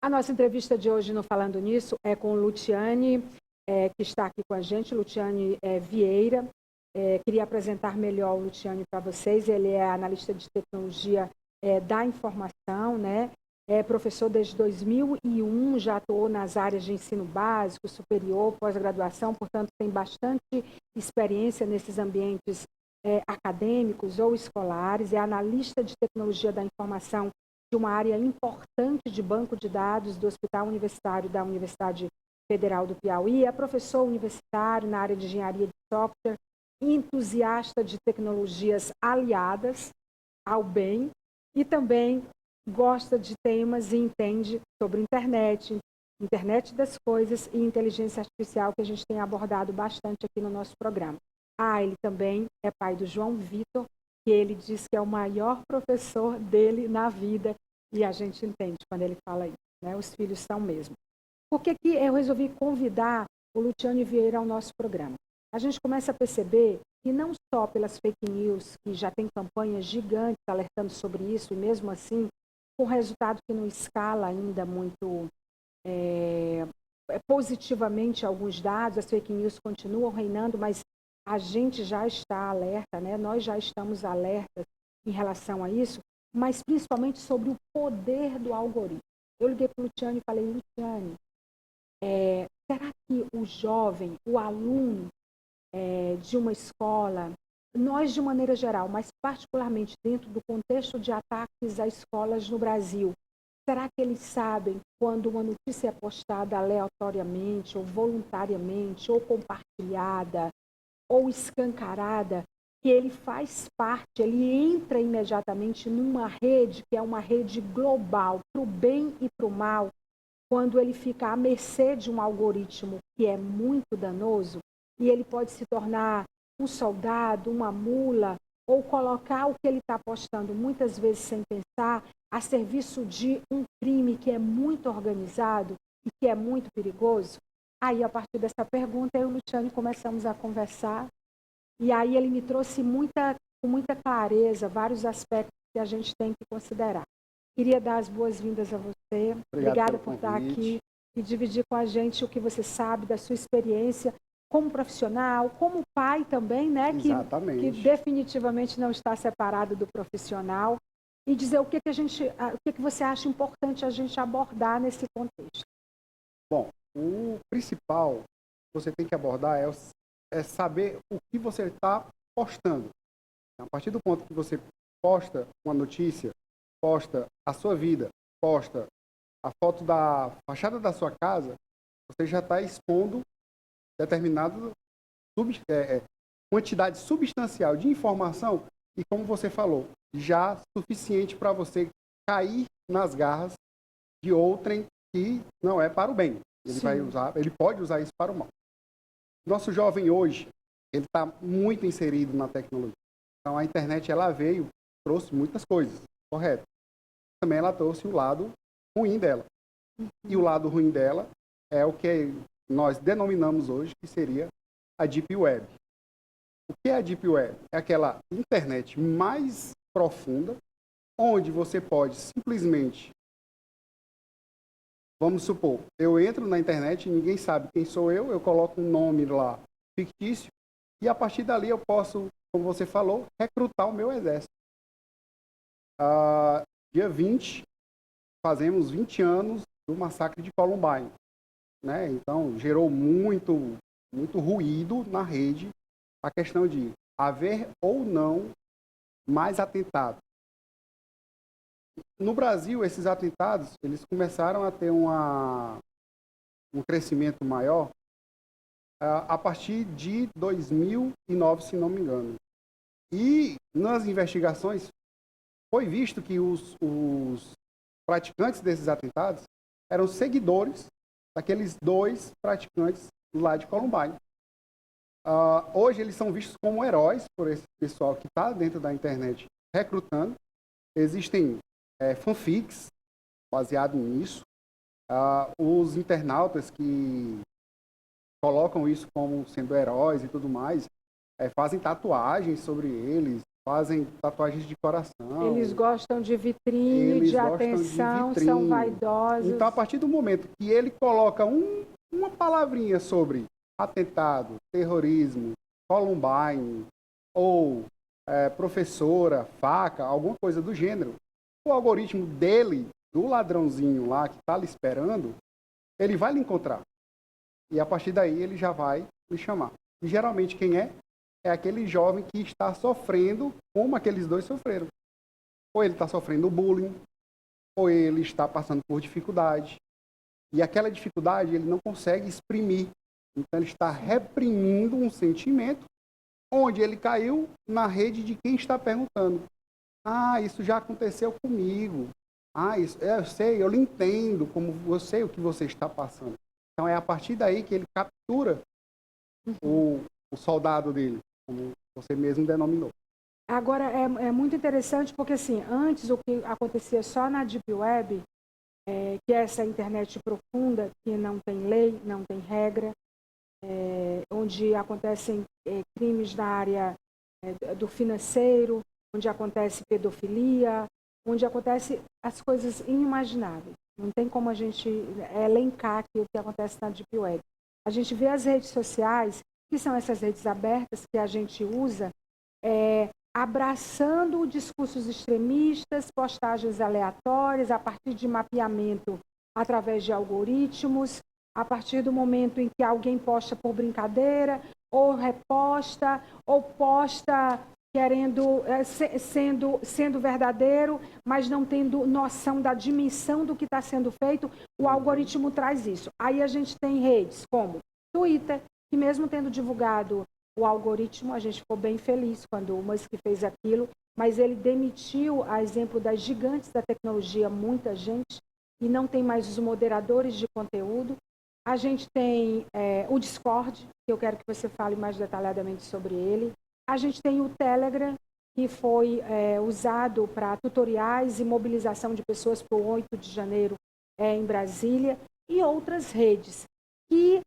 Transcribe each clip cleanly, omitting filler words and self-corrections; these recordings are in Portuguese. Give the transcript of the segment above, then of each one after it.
A nossa entrevista de hoje no Falando Nisso é com Luciane, que está aqui com a gente, Luciane Vieira. Queria apresentar melhor o Luciane para vocês. Ele é analista de tecnologia da informação, né? É professor desde 2001, já atuou nas áreas de ensino básico, superior, pós-graduação, portanto tem bastante experiência nesses ambientes acadêmicos ou escolares. É analista de tecnologia da informação de uma área importante de banco de dados do Hospital Universitário da Universidade Federal do Piauí. É professor universitário na área de engenharia de software, entusiasta de tecnologias aliadas ao bem e também gosta de temas e entende sobre internet das coisas e inteligência artificial, que a gente tem abordado bastante aqui no nosso programa. Ele também é pai do João Vitor, que ele diz que é o maior professor dele na vida, e a gente entende quando ele fala isso, né? Os filhos são mesmo. Por que eu resolvi convidar o Luciane Vieira ao nosso programa? A gente começa a perceber que não só pelas fake news, que já tem campanhas gigantes alertando sobre isso, e mesmo assim, com resultado que não escala ainda muito positivamente alguns dados, as fake news continuam reinando, mas a gente já está alerta, né? Nós já estamos alertas em relação a isso, mas principalmente sobre o poder do algoritmo. Eu liguei para o Luciane e falei, Luciane, será que o jovem, o aluno de uma escola, nós de maneira geral, mas particularmente dentro do contexto de ataques a escolas no Brasil, será que eles sabem quando uma notícia é postada aleatoriamente, ou voluntariamente, ou compartilhada, ou escancarada, que ele faz parte, ele entra imediatamente numa rede que é uma rede global, para o bem e para o mal, quando ele fica à mercê de um algoritmo que é muito danoso, e ele pode se tornar um soldado, uma mula, ou colocar o que ele está postando, muitas vezes sem pensar, a serviço de um crime que é muito organizado e que é muito perigoso. Aí, a partir dessa pergunta, eu e o Luciane começamos a conversar, e aí ele me trouxe com muita clareza vários aspectos que a gente tem que considerar. Queria dar as boas-vindas a você. Obrigada por estar aqui e dividir com a gente o que você sabe da sua experiência como profissional, como pai também, né? Que definitivamente não está separado do profissional. E dizer o que você acha importante a gente abordar nesse contexto. Bom, o principal que você tem que abordar é saber o que você está postando. A partir do ponto que você posta uma notícia, posta a sua vida, posta a foto da fachada da sua casa, você já está expondo determinada quantidade substancial de informação e, como você falou, já suficiente para você cair nas garras de outrem que não é para o bem. Ele pode usar isso para o mal. Nosso jovem hoje, ele está muito inserido na tecnologia. Então, a internet, ela trouxe muitas coisas, correto? Também ela trouxe o lado ruim dela. E o lado ruim dela é o que nós denominamos hoje, que seria a Deep Web. O que é a Deep Web? É aquela internet mais profunda, onde você pode simplesmente, vamos supor, eu entro na internet, ninguém sabe quem sou eu coloco um nome lá fictício, e a partir dali eu posso, como você falou, recrutar o meu exército. Dia 20, fazemos 20 anos do massacre de Columbine, né? Então, gerou muito ruído na rede a questão de haver ou não mais atentados. No Brasil, esses atentados, eles começaram a ter um crescimento maior a partir de 2009, se não me engano. E nas investigações foi visto que os praticantes desses atentados eram seguidores daqueles dois praticantes lá de Columbine. Hoje eles são vistos como heróis por esse pessoal que está dentro da internet recrutando. Existem fanfics baseados nisso. Os internautas que colocam isso como sendo heróis e tudo mais, fazem tatuagens sobre eles, fazem tatuagens de coração. Eles gostam de vitrine, de atenção, são vaidosos. Então, a partir do momento que ele coloca uma palavrinha sobre atentado, terrorismo, Columbine, ou professora, faca, alguma coisa do gênero, o algoritmo dele, do ladrãozinho lá que está lhe esperando, ele vai lhe encontrar. E a partir daí ele já vai lhe chamar. E geralmente quem é? É aquele jovem que está sofrendo como aqueles dois sofreram. Ou ele está sofrendo bullying, ou ele está passando por dificuldade. E aquela dificuldade ele não consegue exprimir. Então ele está reprimindo um sentimento onde ele caiu na rede de quem está perguntando. Ah, isso já aconteceu comigo. Ah, isso, eu sei, eu lhe entendo, como eu sei o que você está passando. Então é a partir daí que ele captura o soldado dele, como você mesmo denominou. Agora, é muito interessante porque, assim, antes o que acontecia só na Deep Web, que é essa internet profunda, que não tem lei, não tem regra, onde acontecem crimes na área do financeiro, onde acontece pedofilia, onde acontece as coisas inimagináveis. Não tem como a gente elencar aqui o que acontece na Deep Web. A gente vê as redes sociais, que são essas redes abertas que a gente usa, abraçando discursos extremistas, postagens aleatórias, a partir de mapeamento através de algoritmos, a partir do momento em que alguém posta por brincadeira, ou reposta, ou posta querendo, sendo verdadeiro, mas não tendo noção da dimensão do que está sendo feito, o algoritmo traz isso. Aí a gente tem redes como Twitter, que mesmo tendo divulgado o algoritmo, a gente ficou bem feliz quando o Musk fez aquilo, mas ele demitiu, a exemplo das gigantes da tecnologia, muita gente, e não tem mais os moderadores de conteúdo. A gente tem o Discord, que eu quero que você fale mais detalhadamente sobre ele. A gente tem o Telegram, que foi usado para tutoriais e mobilização de pessoas para o 8 de janeiro em Brasília, e outras redes, que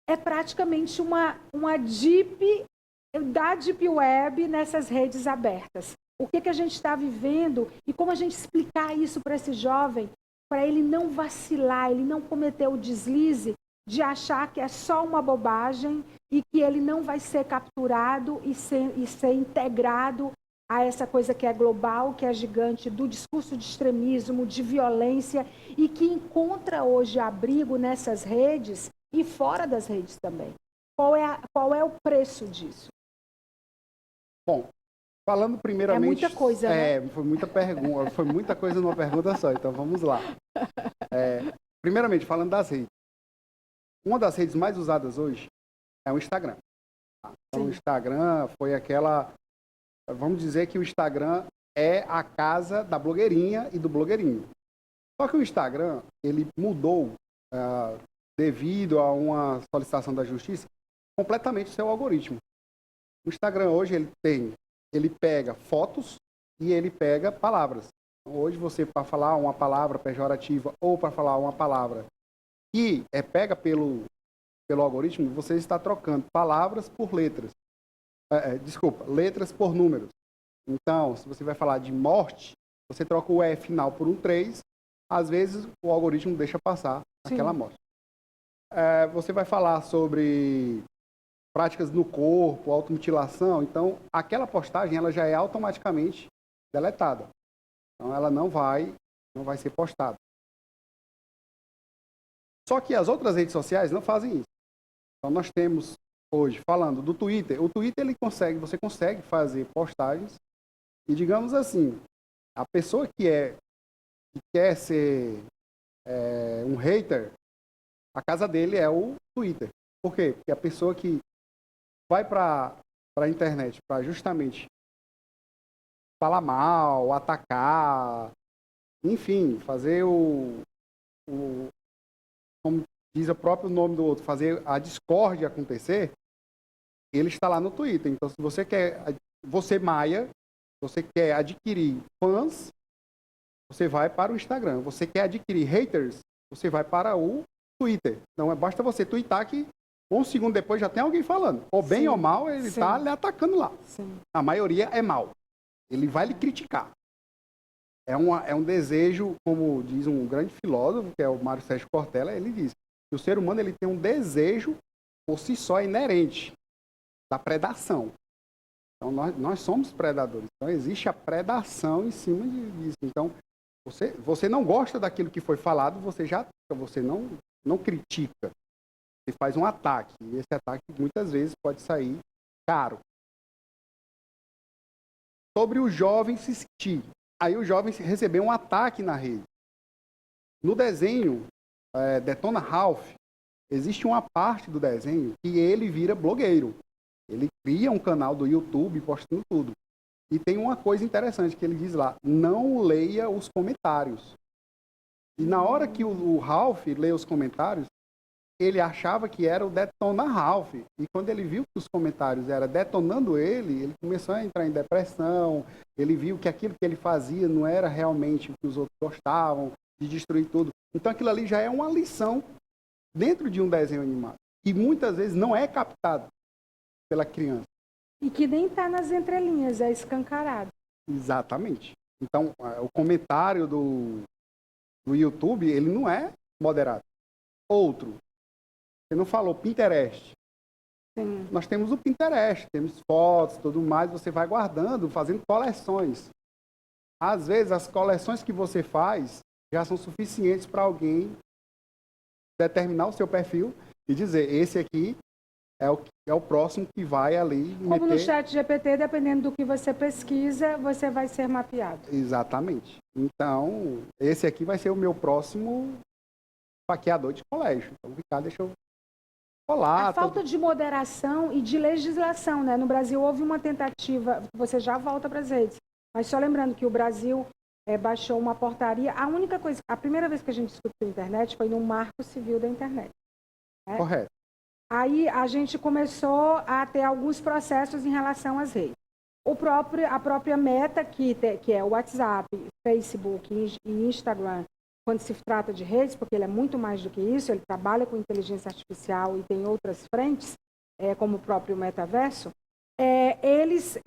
é praticamente uma deep web nessas redes abertas. O que a gente está vivendo e como a gente explicar isso para esse jovem, para ele não vacilar, ele não cometer o deslize de achar que é só uma bobagem e que ele não vai ser capturado e ser integrado a essa coisa que é global, que é gigante, do discurso de extremismo, de violência, e que encontra hoje abrigo nessas redes e fora das redes também. Qual é o preço disso? Bom, falando primeiramente... É muita coisa, né? Foi muita pergunta, foi muita coisa numa pergunta só, então vamos lá. Primeiramente, falando das redes. Uma das redes mais usadas hoje é o Instagram. Então, o Instagram foi aquela... Vamos dizer que o Instagram é a casa da blogueirinha e do blogueirinho. Só que o Instagram, ele mudou, devido a uma solicitação da justiça, completamente o seu algoritmo. O Instagram hoje, ele pega fotos e ele pega palavras. Então, hoje você, para falar uma palavra pejorativa ou para falar uma palavra que é pega pelo algoritmo, você está trocando palavras por letras. Letras por números. Então, se você vai falar de morte, você troca o E final por um 3, às vezes o algoritmo deixa passar aquela morte. Você vai falar sobre práticas no corpo, automutilação, então aquela postagem ela já é automaticamente deletada. Então ela não vai ser postada. Só que as outras redes sociais não fazem isso. Então nós temos hoje, falando do Twitter, o Twitter você consegue fazer postagens e, digamos assim, a pessoa que quer ser um hater, a casa dele é o Twitter. Por quê? Porque a pessoa que vai para a internet para justamente falar mal, atacar, enfim, fazer como diz o próprio nome do outro, fazer a discórdia acontecer, ele está lá no Twitter. Então, se você Maia, você quer adquirir fãs, você vai para o Instagram. Você quer adquirir haters, você vai para o Twitter. Não basta você twittar que um segundo depois já tem alguém falando. Ou bem ou mal, ele está lhe atacando lá. Sim. A maioria é mal. Ele vai lhe criticar. É um desejo, como diz um grande filósofo, que é o Mário Sérgio Cortella, ele diz que o ser humano ele tem um desejo, por si só, inerente, da predação. Então, nós somos predadores. Então, existe a predação em cima disso. Então, você não gosta daquilo que foi falado, você já ataca, você não critica. Você faz um ataque. E esse ataque, muitas vezes, pode sair caro. Sobre o jovem se sentir. Aí o jovem recebeu um ataque na rede. No desenho, Detona Ralph, existe uma parte do desenho que ele vira blogueiro. Ele cria um canal do YouTube postando tudo. E tem uma coisa interessante que ele diz lá, não leia os comentários. E na hora que o Ralph lê os comentários, ele achava que era o Detona Ralph. E quando ele viu que os comentários eram detonando ele começou a entrar em depressão, ele viu que aquilo que ele fazia não era realmente o que os outros gostavam, de destruir tudo. Então aquilo ali já é uma lição dentro de um desenho animado, que muitas vezes não é captado pela criança. E que nem está nas entrelinhas, é escancarado. Exatamente. Então, o comentário do YouTube, ele não é moderado. Outro, você não falou Pinterest. Sim. Nós temos o Pinterest, temos fotos, tudo mais, você vai guardando, fazendo coleções. Às vezes, as coleções que você faz já são suficientes para alguém determinar o seu perfil e dizer, esse aqui é o próximo que vai ali Como no chat GPT, dependendo do que você pesquisa, você vai ser mapeado. Exatamente. Então, esse aqui vai ser o meu próximo paqueador de colégio. Então, Ricardo, deixa eu falar. A falta de moderação e de legislação, né? No Brasil houve uma tentativa, você já volta para as redes, mas só lembrando que o Brasil baixou uma portaria. A primeira vez que a gente discutiu a internet foi no Marco Civil da Internet. Né? Correto. Aí a gente começou a ter alguns processos em relação às redes. A própria Meta, que é o WhatsApp, Facebook e Instagram, quando se trata de redes, porque ele é muito mais do que isso, ele trabalha com inteligência artificial e tem outras frentes, como o próprio metaverso, eles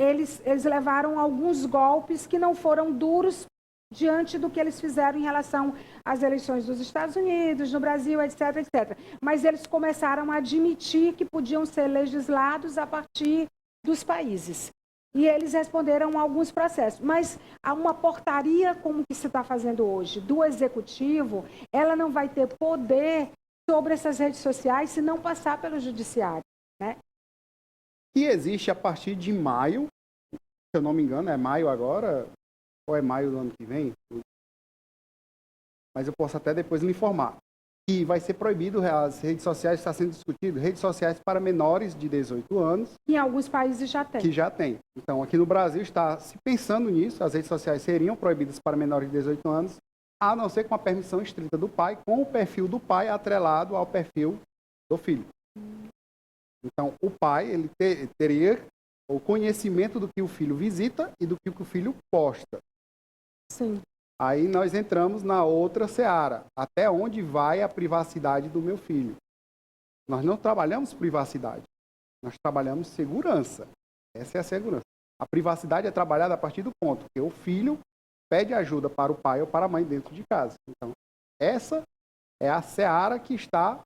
levaram alguns golpes que não foram duros diante do que eles fizeram em relação às eleições dos Estados Unidos, no Brasil, etc, etc. Mas eles começaram a admitir que podiam ser legislados a partir dos países. E eles responderam a alguns processos. Mas uma portaria como que se está fazendo hoje, do executivo, ela não vai ter poder sobre essas redes sociais se não passar pelo judiciário. Né? E existe a partir de maio, se eu não me engano, é maio agora, ou é maio do ano que vem, mas eu posso até depois lhe informar, que vai ser proibido as redes sociais, está sendo discutido, redes sociais para menores de 18 anos. Em alguns países já tem. Que já tem. Então, aqui no Brasil está se pensando nisso, as redes sociais seriam proibidas para menores de 18 anos, a não ser com a permissão estrita do pai, com o perfil do pai atrelado ao perfil do filho. Então, o pai ele teria o conhecimento do que o filho visita e do que o filho posta. Sim. Aí nós entramos na outra seara. Até onde vai a privacidade do meu filho? Nós não trabalhamos privacidade. Nós trabalhamos segurança. Essa é a segurança. A privacidade é trabalhada a partir do ponto que o filho pede ajuda para o pai ou para a mãe dentro de casa. Então, essa é a seara que está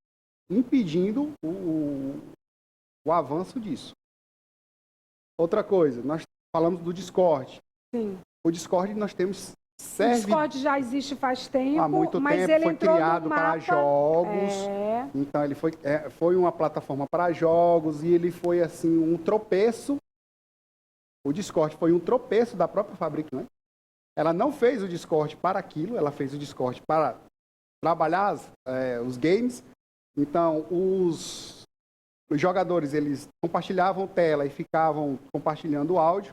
impedindo o avanço disso. Outra coisa, nós falamos do Discord. Sim. O Discord nós temos O Discord já existe faz tempo, há muito mas tempo, ele foi entrou criado no mapa, para jogos. Então ele foi uma plataforma para jogos e ele foi assim um tropeço. O Discord foi um tropeço da própria fabricante. Ela não fez o Discord para aquilo, ela fez o Discord para trabalhar os games. Então os jogadores eles compartilhavam tela e ficavam compartilhando áudio.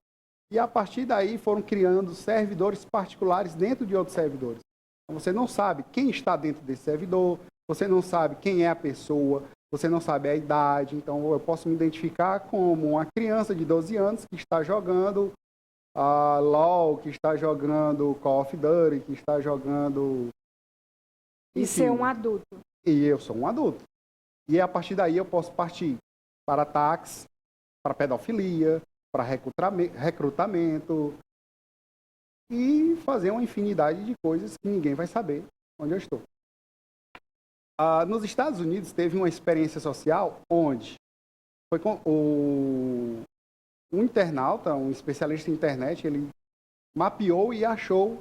E a partir daí foram criando servidores particulares dentro de outros servidores. Então, você não sabe quem está dentro desse servidor, você não sabe quem é a pessoa, você não sabe a idade. Então eu posso me identificar como uma criança de 12 anos que está jogando LOL, que está jogando Call of Duty, que está jogando... Enfim, e ser um adulto. E eu sou um adulto. E a partir daí eu posso partir para ataques, para pedofilia, para recrutamento, e fazer uma infinidade de coisas que ninguém vai saber onde eu estou. Nos Estados Unidos teve uma experiência social onde foi com um internauta, um especialista em internet, ele mapeou e achou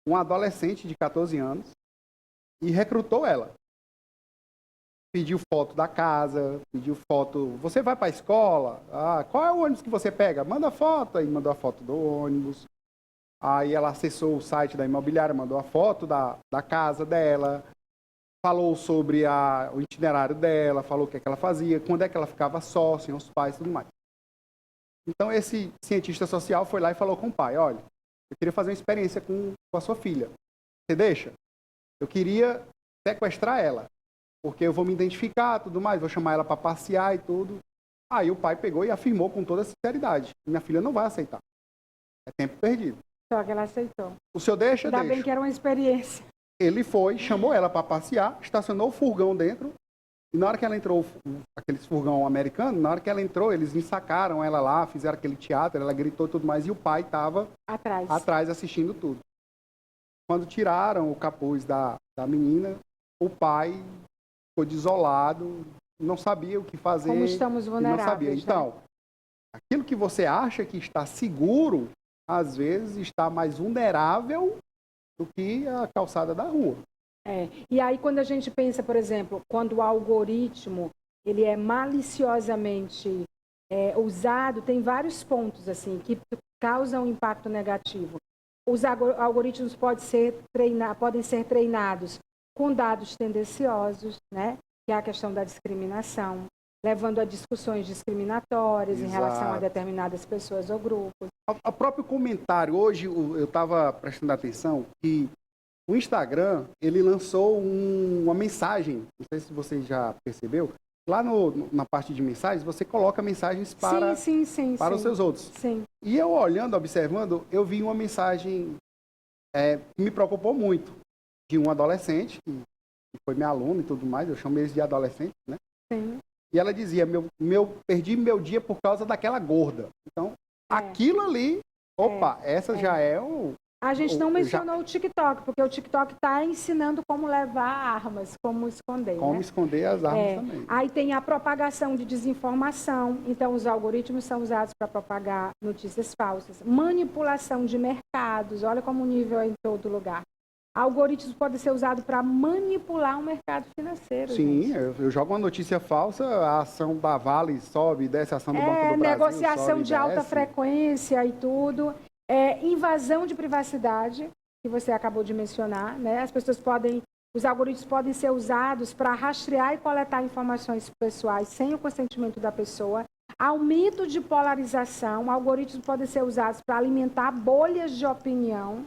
uma adolescente de 14 anos e recrutou ela. Pediu foto da casa, pediu foto... Você vai para a escola? Qual é o ônibus que você pega? Manda foto. Aí mandou a foto do ônibus. Aí ela acessou o site da imobiliária, mandou a foto da casa dela, falou sobre o itinerário dela, falou o que ela fazia, quando é que ela ficava só, sem os pais e tudo mais. Então esse cientista social foi lá e falou com o pai, olha, eu queria fazer uma experiência com a sua filha. Você deixa? Eu queria sequestrar ela, porque eu vou me identificar, tudo mais, vou chamar ela para passear e tudo. Aí o pai pegou e afirmou com toda sinceridade, minha filha não vai aceitar. É tempo perdido. Só que ela aceitou. O senhor deixa? Ainda Deixa. bem que era uma experiência. Ele foi, chamou ela para passear, estacionou o furgão dentro, e na hora que ela entrou, aquele furgão americano, na hora que ela entrou, eles ensacaram ela lá, fizeram aquele teatro, ela gritou e tudo mais, e o pai estava atrás assistindo tudo. Quando tiraram o capuz da menina, o pai ficou desolado, não sabia o que fazer. Como estamos vulneráveis. Não sabia. Então, aquilo que você acha que está seguro, às vezes está mais vulnerável do que a calçada da rua. E aí quando a gente pensa, por exemplo, quando o algoritmo ele é maliciosamente usado, tem vários pontos assim que causam impacto negativo. Os algoritmos podem ser treinados com dados tendenciosos, né? Que é a questão da discriminação, levando a discussões discriminatórias em relação a determinadas pessoas ou grupos. O próprio comentário, hoje eu estava prestando atenção que o Instagram, ele lançou uma mensagem, não sei se você já percebeu, lá na parte de mensagens, você coloca mensagens para os seus outros. Sim. E eu olhando, observando, eu vi uma mensagem que me preocupou muito, de um adolescente, que foi minha aluna e tudo mais, eu chamo eles de adolescente, né? Sim. E ela dizia, perdi meu dia por causa daquela gorda. Então, aquilo ali, essa já é o... A gente não mencionou o TikTok, porque o TikTok está ensinando como levar armas, como esconder. Como esconder as armas também. Aí tem a propagação de desinformação. Então, os algoritmos são usados para propagar notícias falsas. Manipulação de mercados. Olha como o nível é em todo lugar. Algoritmos podem ser usados para manipular o mercado financeiro. Sim, eu jogo uma notícia falsa, a ação da Vale sobe, desce, a ação do Banco do Brasil negociação sobe, de alta desce. frequência e tudo. Invasão de privacidade, que você acabou de mencionar, né? Os algoritmos podem ser usados para rastrear e coletar informações pessoais sem o consentimento da pessoa. Aumento de polarização, algoritmos podem ser usados para alimentar bolhas de opinião,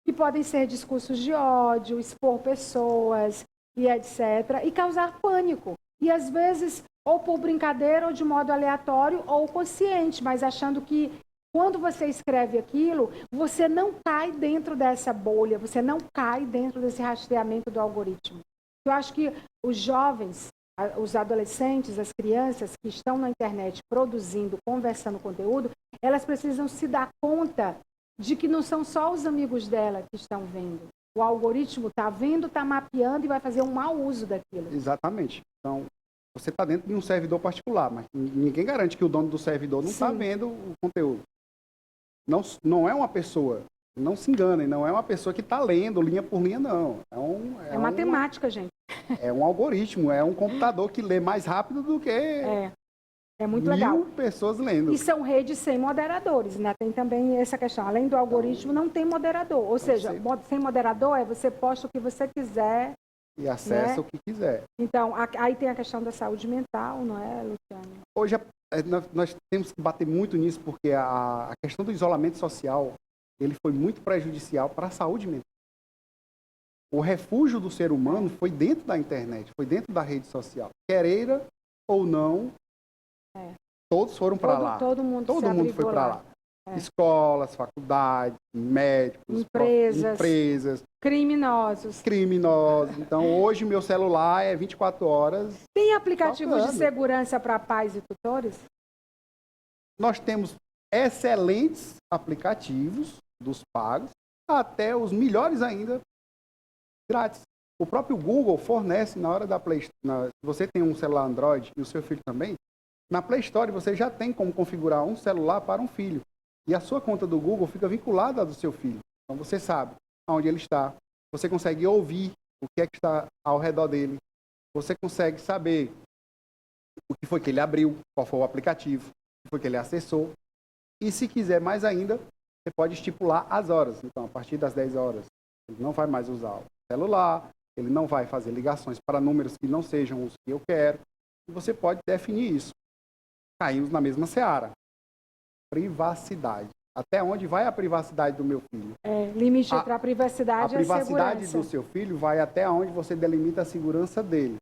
que podem ser discursos de ódio, expor pessoas e etc. E causar pânico. E às vezes, ou por brincadeira, ou de modo aleatório, ou consciente, mas achando que quando você escreve aquilo, você não cai dentro dessa bolha, você não cai dentro desse rastreamento do algoritmo. Eu acho que os jovens, os adolescentes, as crianças que estão na internet produzindo, conversando conteúdo, elas precisam se dar conta de que não são só os amigos dela que estão vendo. O algoritmo está vendo, está mapeando e vai fazer um mau uso daquilo. Exatamente. Então, você está dentro de um servidor particular, mas ninguém garante que o dono do servidor não está vendo o conteúdo. Não é uma pessoa, não se enganem, não é uma pessoa que está lendo linha por linha, não. É matemática, gente. É um algoritmo, é um computador que lê mais rápido do que é muito legal. 1000 pessoas lendo. E são redes sem moderadores, né? Tem também essa questão. Além do algoritmo, não tem moderador. Ou seja, sem moderador você posta o que você quiser. E acessa o que quiser. Então, aí tem a questão da saúde mental, não é, Luciano? Hoje nós temos que bater muito nisso, porque a questão do isolamento social, ele foi muito prejudicial para a saúde mental. O refúgio do ser humano foi dentro da internet, foi dentro da rede social. Queira ou não, todos foram para lá. Todo mundo foi para lá. Escolas, faculdades, médicos, empresas, criminosos. Então, hoje meu celular é 24 horas. Tem aplicativos de segurança para pais e tutores? Nós temos excelentes aplicativos dos pagos, até os melhores ainda, grátis. O próprio Google fornece, na hora da Play Store, se você tem um celular Android e o seu filho também, na Play Store você já tem como configurar um celular para um filho. E a sua conta do Google fica vinculada à do seu filho. Então você sabe aonde ele está, você consegue ouvir o que é que está ao redor dele, você consegue saber o que foi que ele abriu, qual foi o aplicativo, o que foi que ele acessou. E se quiser mais ainda, você pode estipular as horas. Então, a partir das 10 horas, ele não vai mais usar o celular, ele não vai fazer ligações para números que não sejam os que eu quero. E você pode definir isso. Caímos na mesma seara. Privacidade. Até onde vai a privacidade do meu filho? Limite para a privacidade e a segurança. A privacidade do seu filho vai até onde você delimita a segurança dele.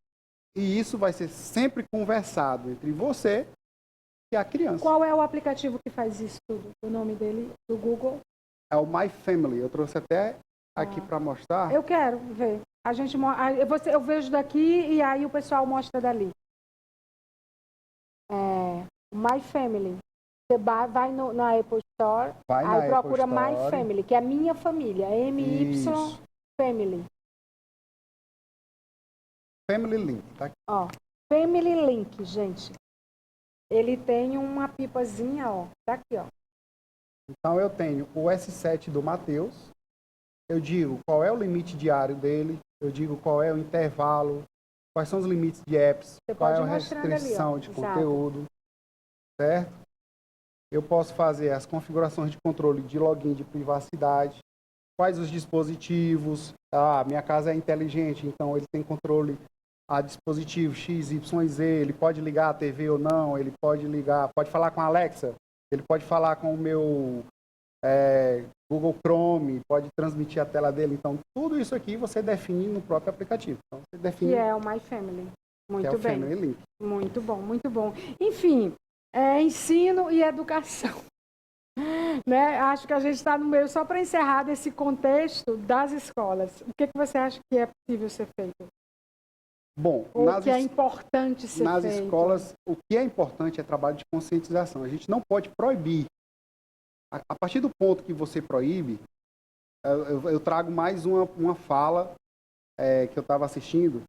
E isso vai ser sempre conversado entre você e a criança. Qual é o aplicativo que faz isso tudo? O nome dele, do Google? É o My Family. Eu trouxe até aqui para mostrar. Eu quero ver. Eu vejo daqui e aí o pessoal mostra dali. My Family. Você vai na Apple Store, aí procura My Family, que é a minha família. MY Family. Family Link, tá aqui. Ó, Family Link, gente. Ele tem uma pipazinha, ó. Tá aqui, ó. Então eu tenho o S7 do Matheus. Eu digo qual é o limite diário dele. Eu digo qual é o intervalo. Quais são os limites de apps. Qual é a restrição de conteúdo. Certo? Eu posso fazer as configurações de controle de login de privacidade. Quais os dispositivos. Minha casa é inteligente, então ele tem controle a dispositivo X, Y, Z, ele pode ligar a TV ou não, ele pode falar com a Alexa, ele pode falar com o meu Google Chrome, pode transmitir a tela dele. Então, tudo isso aqui você define no próprio aplicativo. Então, você define... Que é o My Family. Muito bem. Family Link. Muito bom, muito bom. Enfim, ensino e educação. Né? Acho que a gente está no meio, só para encerrar desse contexto das escolas. O que você acha que é possível ser feito? Bom, que é importante ser nas feito? escolas, o que é importante é trabalho de conscientização. A gente não pode proibir. A partir do ponto que você proíbe, eu trago mais uma fala que eu estava assistindo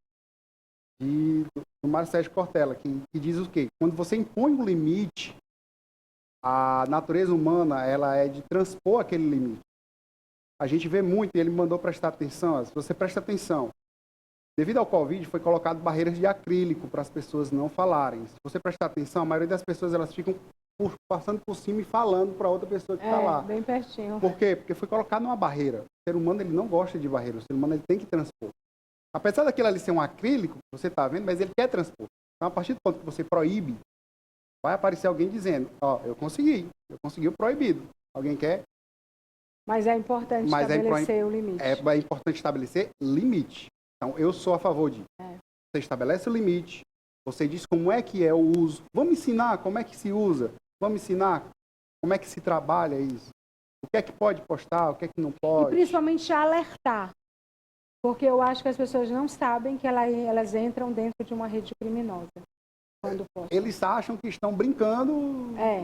do Mário Sérgio Cortella, que diz o quê? Quando você impõe um limite, a natureza humana ela é de transpor aquele limite. A gente vê muito, e ele me mandou prestar atenção, se você presta atenção, devido ao Covid, foi colocado barreiras de acrílico para as pessoas não falarem. Se você prestar atenção, a maioria das pessoas elas ficam passando por cima e falando para outra pessoa que está lá. Bem pertinho. Por quê? Porque foi colocado uma barreira. O ser humano ele não gosta de barreira, o ser humano ele tem que transpor. Apesar daquilo ali ser um acrílico, você está vendo, mas ele quer transpor. Então, a partir do ponto que você proíbe, vai aparecer alguém dizendo, eu consegui o proibido. Alguém quer? Mas é importante estabelecer o limite. É importante estabelecer limite. Então, eu sou a favor de você estabelece o limite, você diz como é que é o uso. Vamos ensinar como é que se usa. Vamos ensinar como é que se trabalha isso. O que é que pode postar, o que é que não pode. E principalmente alertar. Porque eu acho que as pessoas não sabem que elas entram dentro de uma rede criminosa. Quando postam. Eles acham que estão brincando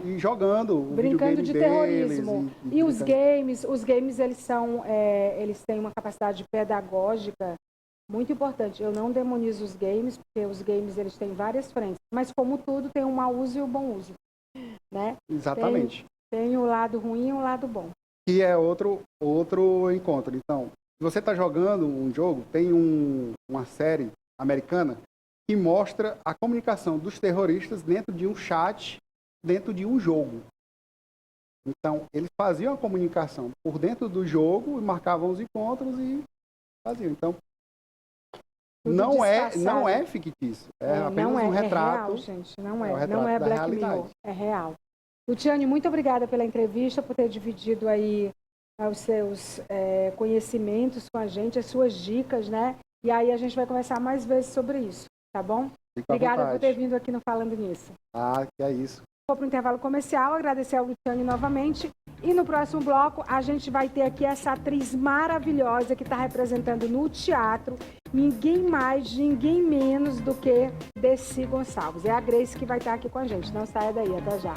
e jogando. Brincando de terrorismo. E os games eles têm uma capacidade pedagógica muito importante. Eu não demonizo os games, porque os games eles têm várias frentes. Mas como tudo, tem um mau uso e um bom uso. Né? Exatamente. Tem o lado ruim e o lado bom. Que é outro encontro. Então, se você está jogando um jogo, tem uma série americana que mostra a comunicação dos terroristas dentro de um chat, dentro de um jogo. Então, eles faziam a comunicação por dentro do jogo, marcavam os encontros e faziam. Então, não é fictício. É apenas um retrato. É real, gente. Não é. Não é Black Mirror. É real. Luciane, muito obrigada pela entrevista, por ter dividido aí os seus conhecimentos com a gente, as suas dicas, né? E aí a gente vai conversar mais vezes sobre isso, tá bom? Obrigada por ter vindo aqui no Falando Nisso. Que é isso. Vou para o intervalo comercial, agradecer ao Luciane novamente. E no próximo bloco, a gente vai ter aqui essa atriz maravilhosa que está representando no teatro ninguém mais, ninguém menos do que Desi Gonçalves. É a Grace que vai estar aqui com a gente. Não saia daí, até já.